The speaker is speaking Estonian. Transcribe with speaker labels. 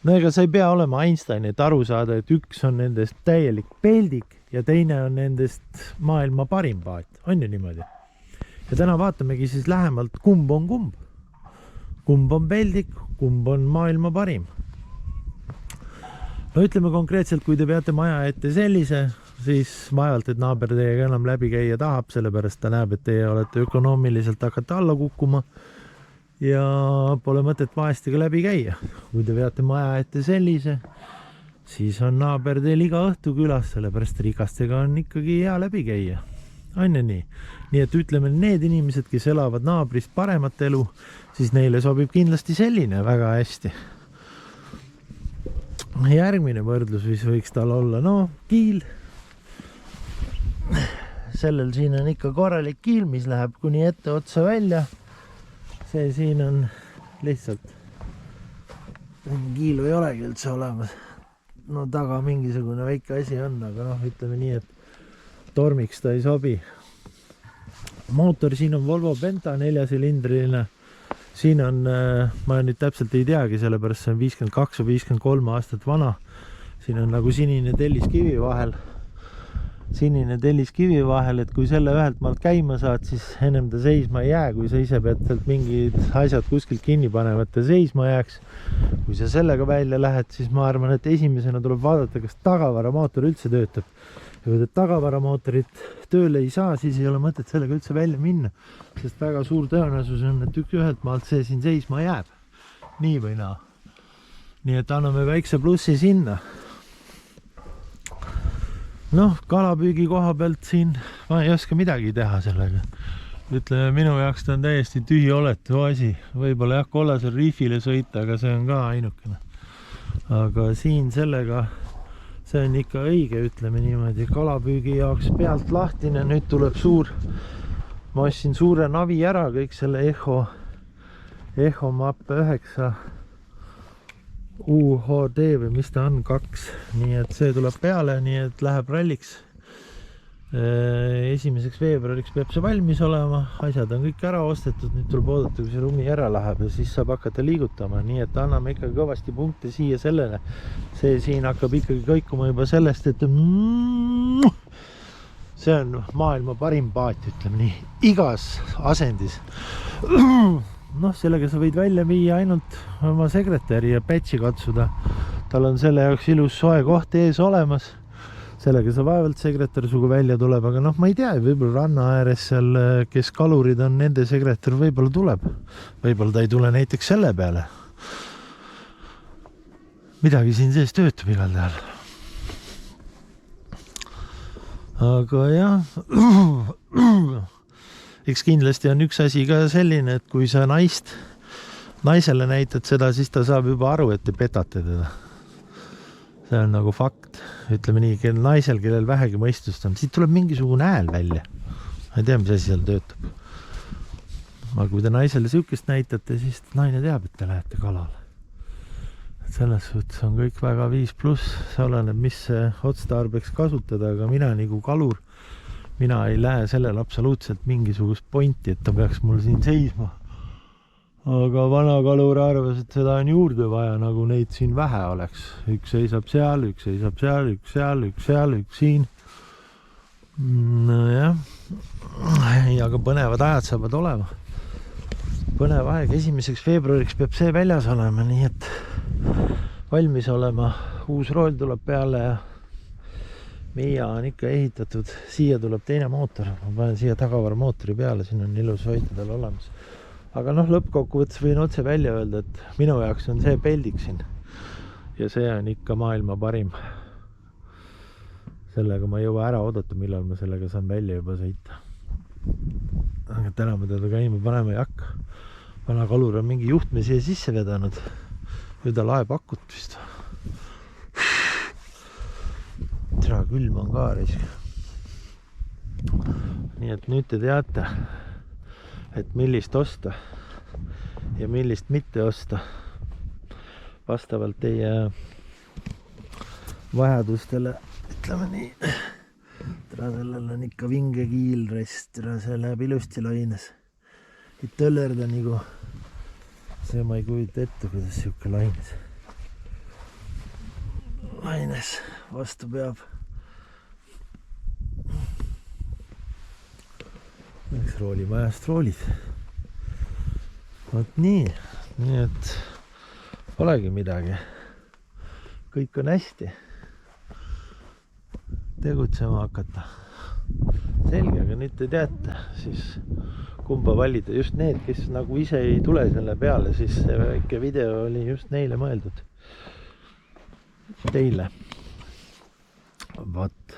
Speaker 1: no ega sa ei pea olema Einstein, et aru saada, et üks on nendest täielik peldik ja teine on nendest maailma parim paat. On ju niimoodi? Ja täna vaatamegi siis lähemalt, kumb on kumb. Kumb on peldik, kumb on maailma parim. No ütleme konkreetselt, kui te peate maja ette sellise, siis vaevalt, et naaber teiega enam läbi käia tahab, sellepärast ta näeb, et teie olete ökonoomiliselt hakata alla kukkuma ja pole mõtet vaestega läbi käia. Kui te peate maja ette sellise, siis on naaber teil iga õhtu külas, sellepärast rikastega on ikkagi hea läbi käia. On ju nii? Nii et ütleme, need inimesed, kes elavad naabrist paremat elu, siis neile sobib kindlasti selline väga hästi. Järgmine võrdlus, mis võiks tal olla, no kiil. Sellel siin on ikka korralik kiil, mis läheb kuni ette otsa välja. See siin on lihtsalt, kiilu ei olegi üldse olemas. No taga mingisugune väike asi on, aga noh, ütleme nii, et tormiks ta ei sobi. Mootor siin on Volvo Penta 4-silindriline. Siin on, ma nüüd täpselt ei teagi, sellepärast see on 52 või 53 aastat vana. Siin on nagu sinine telliskivi vahel. Sinine telliskivi vahel, et kui selle ühelt maalt käima saad, siis ennem ta seisma ei jää. Kui sa ise pead sealt mingid asjad kuskilt kinni panevad, ta seisma jääks. Kui sa sellega välja lähed, siis ma arvan, et esimesena tuleb vaadata, kas tagavaramootor üldse töötab. Ja kui tagavaramootorit tööle ei saa, siis ei ole mõtet sellega üldse välja minna, sest väga suur tõenäosus on, et ühelt maalt see siin seisma jääb. Nii või naa. Nii et anname väikse plussi sinna. Noh, kalapüügi koha pealt siin ma ei oska midagi teha sellega. Ütleme, minu jaoks ta on täiesti tühi oletu asi. Võib-olla jah, kollasel riifile sõita, aga see on ka ainukene. Aga siin sellega see on ikka õige, ütleme niimoodi, kalapüügi jaoks pealt lahtine, nüüd tuleb suur, ma ostsin suure navi ära, kõik selle Echo Map 9 UHD või mis ta on, 2, nii et see tuleb peale, nii et läheb ralliks. 1. veebruariks peab see valmis olema, asjad on kõik ära ostetud, nüüd tuleb oodata, kui see rumi ära läheb ja siis saab hakata liigutama, nii et anname ikka kõvasti punkte siia sellele. See siin hakkab ikkagi kõikuma juba sellest, et see on maailma parim paat, ütleme nii, igas asendis. Noh, sellega sa võid välja viia ainult oma sekretäri ja patchi katsuda. Tal on selle jaoks ilus soe koht ees olemas. Sellega sa vaevalt sekretär sugu välja tuleb, aga noh, ma ei tea, võib-olla ranna ääres seal, kes kalurid on, nende sekretär võib-olla tuleb. Võib-olla ta ei tule näiteks selle peale. Midagi siin sees töötab igal tähel. Aga jah, eks kindlasti on üks asi ka selline, et kui sa naisele näitad seda, siis ta saab juba aru, et te petate teda. See on nagu fakt, ütleme nii, naisel, kellel vähegi mõistust on, siit tuleb mingisugune hääl välja. Ma ei tea, mis asi seal töötab. Aga kui te naisele sihukest näitate, siis naine teab, et te lähete kalale. Selles suhtes on kõik väga 5+, see oleneb, mis otstarbeks kasutada, aga mina nagu kalur, mina ei lähe sellel absoluutselt mingisugust pointi, et ta peaks mul siin seisma. Aga vana kalur arvas, et seda on juurde vaja, nagu neid siin vähe oleks. Üks seisab seal, üks seisab seal, üks seal, üks seal, üks siin. No jah, aga põnevad ajad saavad olema. Põnev aeg, 1. veebruariks peab see väljas olema, nii et valmis olema. Uus rool tuleb peale ja Miia on ikka ehitatud. Siia tuleb teine mootor. Ma panen siia tagavaramootori peale, siin on ilus hoidadel olemas. Aga noh, lõppkokkuvõttes võin otse välja öelda, et minu jaoks on see peldik siin. Ja see on ikka maailma parim. Sellega ma ei jõua ära oodata, millal ma sellega saan välja juba sõita. Aga täna ma teda käima panema ei hakka. Vana kalur on mingi juhtme siia sisse vedanud. Nüüd ta laeb akut vist. Tere, külm on ka risk. Nii et nüüd te teate, et millist osta ja millist mitte osta vastavalt teie vajadustele, ütleme nii. Tere, sellel on ikka vinge kiilrest, tere, see läheb ilusti laines. Et töllerda nagu, see ma ei kujutta ette, kuidas siuke laines. aines vastu peab. Eks roolimajast roolid. Vot nii et polegi midagi. Kõik on hästi. Tegutsema hakata. Selge, aga nüüd te teate, siis kumba valida. Just need, kes nagu ise ei tule selle peale, siis see väike video oli just neile mõeldud. Teile. Vot.